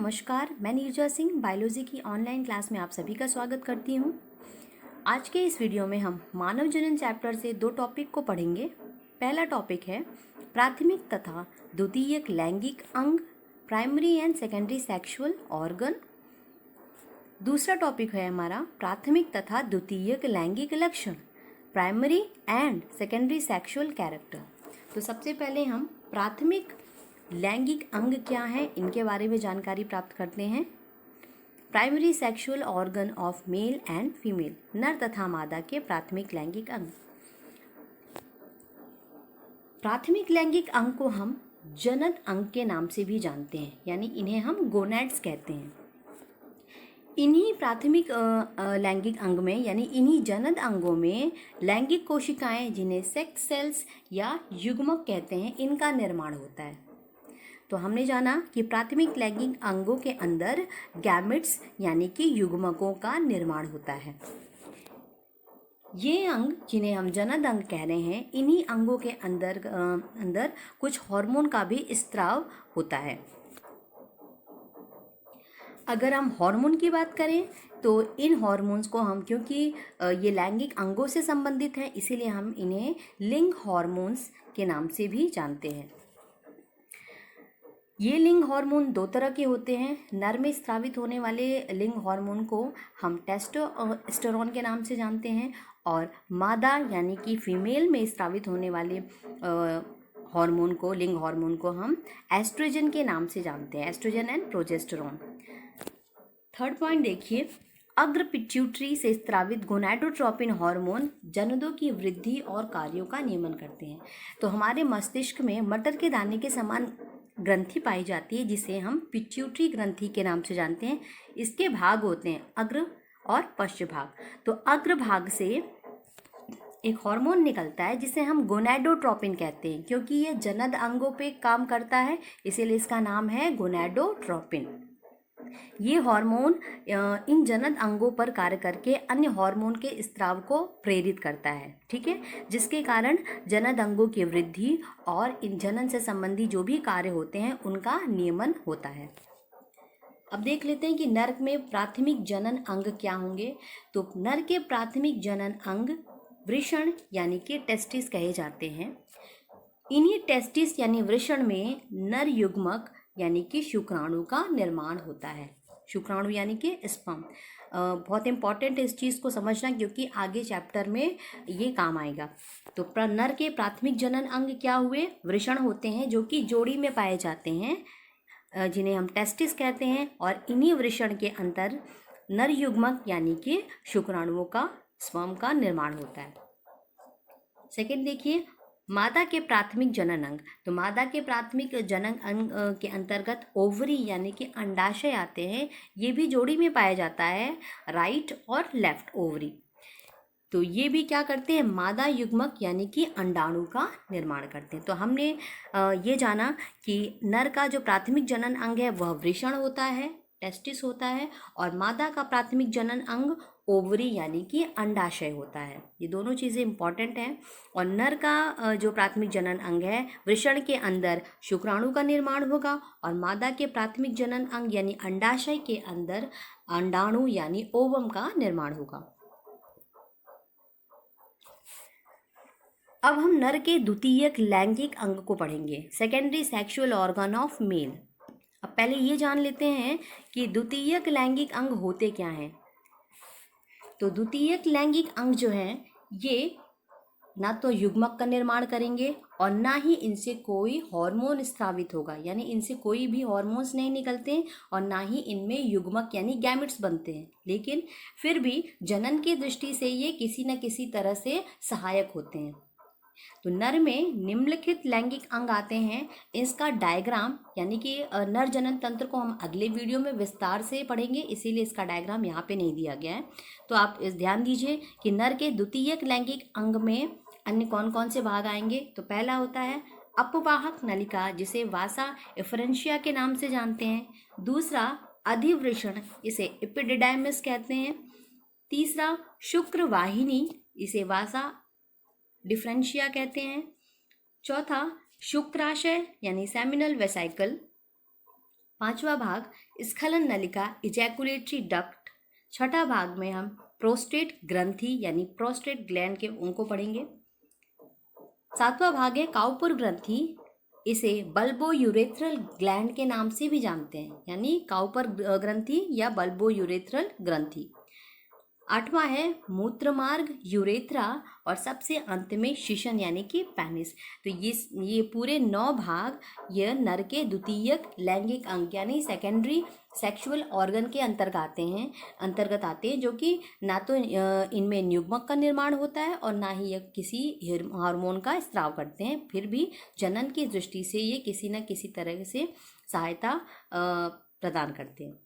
नमस्कार, मैं नीरजा सिंह बायोलॉजी की ऑनलाइन क्लास में आप सभी का स्वागत करती हूँ। आज के इस वीडियो में हम मानव जनन चैप्टर से दो टॉपिक को पढ़ेंगे। पहला टॉपिक है प्राथमिक तथा द्वितीयक लैंगिक अंग, primary and secondary sexual organ. दूसरा टॉपिक है हमारा प्राथमिक तथा द्वितीयक लैंगिक लक्षण, primary and secondary sexual character. तो सबसे पहले हम प्राथमिक लैंगिक अंग क्या है इनके बारे में जानकारी प्राप्त करते हैं। Primary sexual organ of male and female, नर तथा मादा के प्राथमिक लैंगिक अंग। प्राथमिक लैंगिक अंग को हम जनन अंग के नाम से भी जानते हैं, यानी इन्हें हम गोनैड्स कहते हैं। इन्हीं प्राथमिक लैंगिक अंग में यानी इन्हीं जनन अंगों में लैंगिक कोशिकाएं, जिन्हें सेक्स सेल्स या युग्मक कहते हैं, इनका निर्माण होता है। तो हमने जाना कि प्राथमिक लैंगिक अंगों के अंदर गैमेट्स यानी कि युग्मकों का निर्माण होता है। ये अंग, जिन्हें हम जनन अंग कह रहे हैं, इन्हीं अंगों के अंदर कुछ हार्मोन का भी स्त्राव होता है। अगर हम हार्मोन की बात करें तो इन हार्मोन्स को हम, क्योंकि ये लैंगिक अंगों से संबंधित है, इसीलिए हम इन्हें लिंग हार्मोन्स के नाम से भी जानते हैं। ये लिंग हार्मोन दो तरह के होते हैं। नर में स्रावित होने वाले लिंग हार्मोन को हम टेस्टोस्टेरोन के नाम से जानते हैं, और मादा यानी कि फीमेल में स्रावित होने वाले हार्मोन को, लिंग हार्मोन को हम एस्ट्रोजन के नाम से जानते हैं, estrogen and progesterone. Third point देखिए, अग्र पिट्यूटरी से स्रावित गोनाडोट्रोपिन हार्मोन जननों की वृद्धि और कार्यों का नियमन करते हैं। तो हमारे मस्तिष्क में मटर के दाने के समान ग्रंथि पाई जाती है, जिसे हम पिट्यूटरी ग्रंथि के नाम से जानते हैं। इसके भाग होते हैं अग्र और पश्च भाग। तो अग्र भाग से एक हार्मोन निकलता है जिसे हम गोनाडोट्रोपिन कहते हैं, क्योंकि ये जनन अंगों पे काम करता है, इसीलिए इसका नाम है गोनाडोट्रोपिन। ये हार्मोन इन जनन अंगों पर कार्य करके अन्य हार्मोन के स्त्राव को प्रेरित करता है, ठीक है, जिसके कारण जनन अंगों की वृद्धि और इन जनन से संबंधी जो भी कार्य होते हैं उनका नियमन होता है। अब देख लेते हैं कि नर में प्राथमिक जनन अंग क्या होंगे। तो नर के प्राथमिक जनन अंग वृषण यानी कि टेस्टिस कहे जाते हैं। इन्हीं टेस्टिस यानी वृषण में नर युग्मक यानी कि शुक्राणु का निर्माण होता है। शुक्राणु यानी कि स्पर्म। बहुत इंपॉर्टेंट है इस चीज़ को समझना, क्योंकि आगे चैप्टर में ये काम आएगा। तो नर के प्राथमिक जनन अंग क्या हुए? वृषण होते हैं, जो कि जोड़ी में पाए जाते हैं, जिन्हें हम टेस्टिस कहते हैं। और इन्हीं वृषण के अंतर नर युग्मक यानी कि शुक्राणुओं का, स्पर्म का निर्माण होता है। सेकेंड देखिए, मादा के प्राथमिक जनन अंग। तो मादा के प्राथमिक जनन अंग के अंतर्गत ओवरी यानी कि अंडाशय आते हैं। ये भी जोड़ी में पाया जाता है, राइट और लेफ्ट ओवरी। तो ये भी क्या करते हैं? मादा युग्मक यानी कि अंडाणु का निर्माण करते हैं। तो हमने ये जाना कि नर का जो प्राथमिक जनन अंग है वह वृषण होता है, टेस्टिस होता है, और मादा का प्राथमिक जनन अंग ओवरी यानी कि अंडाशय होता है। ये दोनों चीज़ें इंपॉर्टेंट हैं। और नर का जो प्राथमिक जनन अंग है, वृषण के अंदर शुक्राणु का निर्माण होगा, और मादा के प्राथमिक जनन अंग यानी अंडाशय के अंदर अंडाणु यानी ओवम का निर्माण होगा। अब हम नर के द्वितीयक लैंगिक अंग को पढ़ेंगे, secondary sexual organ of male. अब पहले ये जान लेते हैं कि द्वितीयक लैंगिक अंग होते क्या हैं। तो द्वितीयक लैंगिक अंग जो हैं, ये ना तो युग्मक का निर्माण करेंगे और ना ही इनसे कोई हार्मोन स्रावित होगा, यानी इनसे कोई भी हार्मोन्स नहीं निकलते और ना ही इनमें युग्मक यानी गैमेट्स बनते हैं। लेकिन फिर भी जनन की दृष्टि से ये किसी न किसी तरह से सहायक होते हैं। तो नर में निम्नलिखित लैंगिक अंग आते हैं। इसका डायग्राम यानी कि नर जनन तंत्र को हम अगले वीडियो में विस्तार से पढ़ेंगे, इसीलिए इसका डायग्राम यहाँ पे नहीं दिया गया है। तो आप इस ध्यान दीजिए कि नर के द्वितीयक लैंगिक अंग में अन्य कौन कौन से भाग आएंगे। तो पहला होता है अपवाहक नलिका, जिसे वासा एफरेंशिया के नाम से जानते हैं। दूसरा अधिवृषण, इसे एपिडिडाइमिस कहते हैं। तीसरा शुक्र वाहिनी, इसे वासा डिफरेंशिया कहते हैं। चौथा शुक्राशय यानी सेमिनल वेसाइकल। पांचवा भाग स्खलन नलिका इजैकुलेटरी डक्ट। छठा भाग में हम प्रोस्टेट ग्रंथि यानी प्रोस्टेट ग्लैंड के उनको पढ़ेंगे। सातवां भाग है काउपुर ग्रंथि, इसे बल्बो यूरेथ्रल ग्लैंड के नाम से भी जानते हैं, यानी काउपर ग्रंथि या बल्बो यूरेथ्रल ग्रंथि। आठवां है मूत्रमार्ग यूरेथ्रा और सबसे अंत में शिशन यानी कि पेनिस। तो ये पूरे 9 भाग ये नर के द्वितीयक लैंगिक अंग यानी सेकेंडरी सेक्सुअल ऑर्गन के अंतर्गत आते हैं, जो कि ना तो इनमें न्युग्मक का निर्माण होता है और ना ही ये किसी हार्मोन का स्राव करते हैं, फिर भी जनन की दृष्टि से ये किसी न किसी तरह से सहायता प्रदान करते हैं।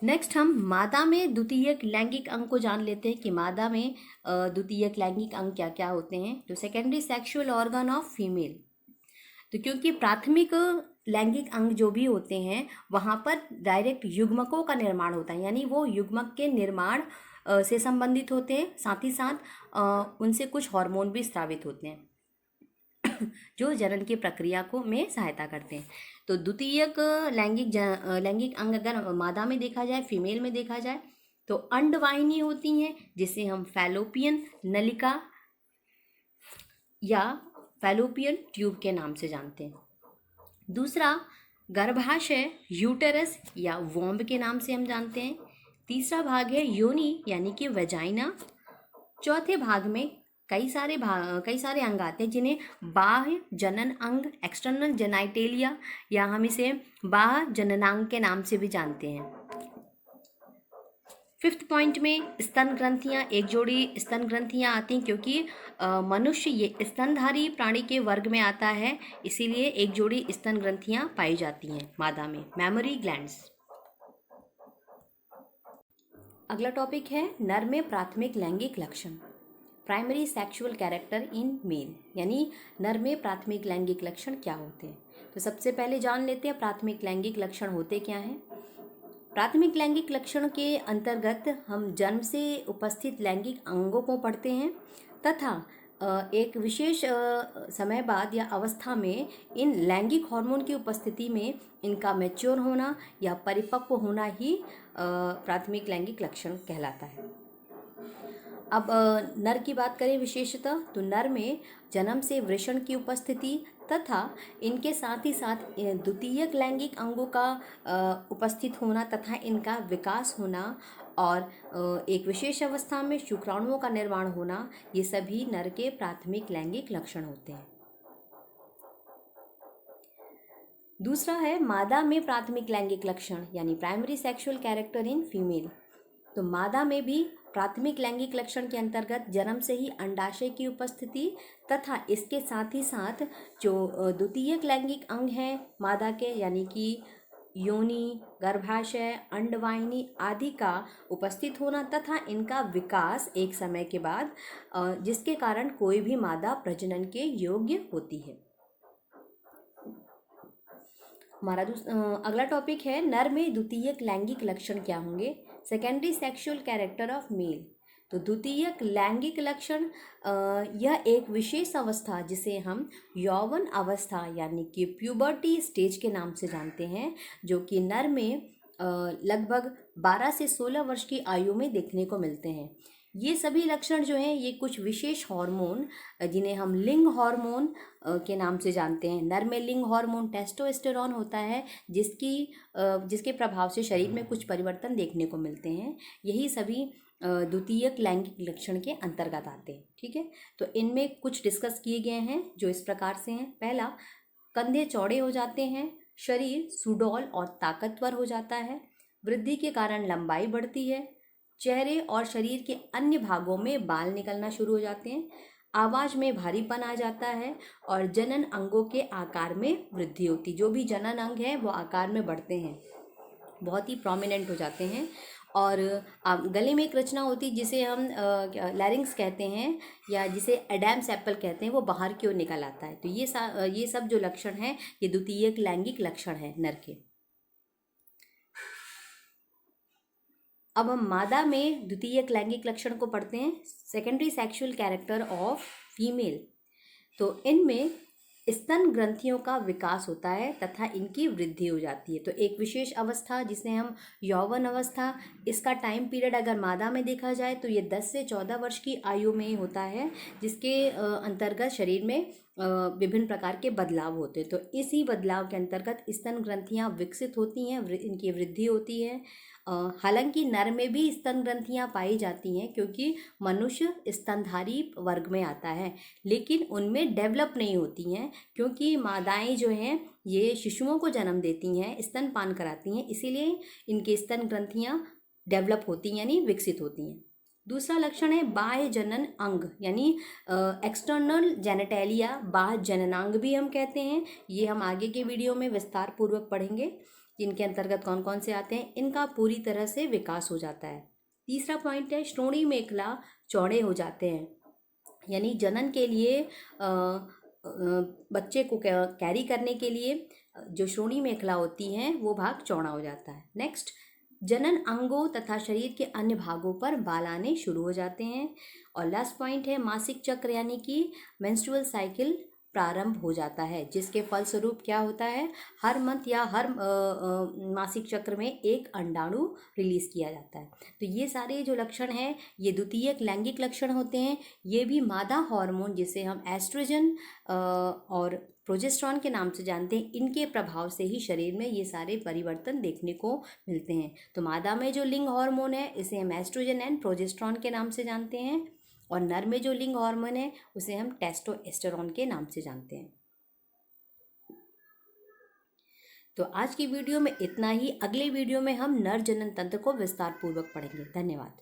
नेक्स्ट हम मादा में द्वितीयक लैंगिक अंग को जान लेते हैं कि मादा में द्वितीयक लैंगिक अंग क्या क्या होते हैं। तो secondary sexual organ of female. तो क्योंकि प्राथमिक लैंगिक अंग जो भी होते हैं वहाँ पर डायरेक्ट युग्मकों का निर्माण होता है, यानी वो युग्मक के निर्माण से संबंधित होते हैं, साथ ही साथ उनसे कुछ हार्मोन भी स्रावित होते हैं जो जनन की प्रक्रिया को में सहायता करते हैं। तो द्वितीयक लैंगिक अंग अगर मादा में देखा जाए, फीमेल में देखा जाए, तो अंडवाहिनी होती हैं जिसे हम फैलोपियन नलिका या फैलोपियन ट्यूब के नाम से जानते हैं। दूसरा गर्भाशय यूटेरस या वॉम्ब के नाम से हम जानते हैं। तीसरा भाग है योनि यानी कि वेजाइना। चौथे भाग में कई सारे अंग आते हैं जिन्हें बाह्य जनन अंग एक्सटर्नल जेनाइटेलिया या हम इसे बाह्य जननांग के नाम से भी जानते हैं। फिफ्थ पॉइंट में स्तन ग्रंथियां, एक जोड़ी स्तन ग्रंथियां आती हैं क्योंकि मनुष्य ये स्तनधारी प्राणी के वर्ग में आता है, इसीलिए एक जोड़ी स्तन ग्रंथियां पाई जाती हैं मादा में, मैमरी ग्लैंड्स। अगला टॉपिक है नर में प्राथमिक लैंगिक लक्षण, primary sexual character in male, यानी नर में प्राथमिक लैंगिक लक्षण क्या होते हैं। तो सबसे पहले जान लेते हैं प्राथमिक लैंगिक लक्षण होते क्या हैं। प्राथमिक लैंगिक लक्षण के अंतर्गत हम जन्म से उपस्थित लैंगिक अंगों को पढ़ते हैं तथा एक विशेष समय बाद या अवस्था में इन लैंगिक हार्मोन की उपस्थिति में इनका मैच्योर होना या परिपक्व होना ही प्राथमिक लैंगिक लक्षण कहलाता है। अब नर की बात करें विशेषतः, तो नर में जन्म से वृषण की उपस्थिति तथा इनके साथ ही साथ द्वितीयक लैंगिक अंगों का उपस्थित होना तथा इनका विकास होना और एक विशेष अवस्था में शुक्राणुओं का निर्माण होना, ये सभी नर के प्राथमिक लैंगिक लक्षण होते हैं। दूसरा है मादा में प्राथमिक लैंगिक लक्षण यानी primary sexual character in female. तो मादा में भी प्राथमिक लैंगिक लक्षण के अंतर्गत जन्म से ही अंडाशय की उपस्थिति तथा इसके साथ ही साथ जो द्वितीयक लैंगिक अंग हैं मादा के, यानी कि योनि, गर्भाशय, अंडवाहिनी आदि का उपस्थित होना तथा इनका विकास एक समय के बाद, जिसके कारण कोई भी मादा प्रजनन के योग्य होती है। हमारा अगला टॉपिक है नर में द्वितीयक लैंगिक लक्षण क्या होंगे, secondary sexual character of male. तो द्वितीयक लैंगिक लक्षण यह एक विशेष अवस्था जिसे हम यौवन अवस्था यानी कि प्यूबर्टी स्टेज के नाम से जानते हैं, जो कि नर में लगभग 12 से 16 वर्ष की आयु में देखने को मिलते हैं। ये सभी लक्षण जो हैं ये कुछ विशेष हार्मोन जिन्हें हम लिंग हार्मोन के नाम से जानते हैं। नर में लिंग हार्मोन टेस्टोस्टेरोन होता है जिसके प्रभाव से शरीर में कुछ परिवर्तन देखने को मिलते हैं। यही सभी द्वितीयक लैंगिक लक्षण के अंतर्गत आते हैं। ठीक है, तो इनमें कुछ डिस्कस किए गए हैं जो इस प्रकार से हैं। पहला, कंधे चौड़े हो जाते हैं, शरीर सुडौल और ताकतवर हो जाता है, वृद्धि के कारण लंबाई बढ़ती है, चेहरे और शरीर के अन्य भागों में बाल निकलना शुरू हो जाते हैं, आवाज़ में भारीपन आ जाता है और जनन अंगों के आकार में वृद्धि होती। जो भी जनन अंग है वो आकार में बढ़ते हैं, बहुत ही प्रोमिनेंट हो जाते हैं। और गले में एक रचना होती जिसे हम लैरिंग्स कहते हैं या जिसे एडम्स एप्पल कहते हैं, वो बाहर की ओर निकल आता है। तो ये सब जो लक्षण हैं ये द्वितीयक लैंगिक लक्षण है नर के। अब हम मादा में द्वितीयक लैंगिक लक्षण को पढ़ते हैं, secondary sexual character of female. तो इनमें स्तन ग्रंथियों का विकास होता है तथा इनकी वृद्धि हो जाती है। तो एक विशेष अवस्था जिसे हम यौवन अवस्था, इसका टाइम पीरियड अगर मादा में देखा जाए तो ये 10 से 14 वर्ष की आयु में होता है, जिसके अंतर्गत शरीर में विभिन्न प्रकार के बदलाव होते हैं। तो इसी बदलाव के अंतर्गत स्तन ग्रंथियां विकसित होती हैं, इनकी वृद्धि होती है। हालांकि नर में भी स्तन ग्रंथियां पाई जाती हैं, क्योंकि मनुष्य स्तनधारी वर्ग में आता है, लेकिन उनमें डेवलप नहीं होती हैं, क्योंकि मादाएं जो हैं ये शिशुओं को जन्म देती हैं, स्तनपान कराती हैं, इसीलिए इनके स्तन ग्रंथियां डेवलप होती हैं यानी विकसित होती हैं। दूसरा लक्षण है बाह्य जनन अंग, यानी एक्सटर्नल जेनेटेलिया, बाह्य जननांग भी हम कहते हैं। ये हम आगे के वीडियो में विस्तार पूर्वक पढ़ेंगे, जिनके अंतर्गत कौन कौन से आते हैं। इनका पूरी तरह से विकास हो जाता है। तीसरा पॉइंट है श्रोणि मेखला चौड़े हो जाते हैं, यानी जनन के लिए बच्चे को कैरी करने के लिए जो श्रोणि मेखला होती हैं वो भाग चौड़ा हो जाता है। नेक्स्ट, जनन अंगों तथा शरीर के अन्य भागों पर बाल आने शुरू हो जाते हैं। और लास्ट पॉइंट है मासिक चक्र, यानी कि मेंस्ट्रुअल साइकिल प्रारंभ हो जाता है, जिसके फलस्वरूप क्या होता है, हर मंथ या हर मासिक चक्र में एक अंडाणु रिलीज किया जाता है। तो ये सारे जो लक्षण हैं ये द्वितीयक लैंगिक लक्षण होते हैं। ये भी मादा हार्मोन जिसे हम एस्ट्रोजन और प्रोजेस्टेरॉन के नाम से जानते हैं, इनके प्रभाव से ही शरीर में ये सारे परिवर्तन देखने को मिलते हैं। तो मादा में जो लिंग हार्मोन है इसे हम एस्ट्रोजन एंड प्रोजेस्टेरॉन के नाम से जानते हैं, और नर में जो लिंग हार्मोन है उसे हम टेस्टोस्टेरोन के नाम से जानते हैं। तो आज की वीडियो में इतना ही। अगले वीडियो में हम नर जनन तंत्र को विस्तार पूर्वक पढ़ेंगे। धन्यवाद।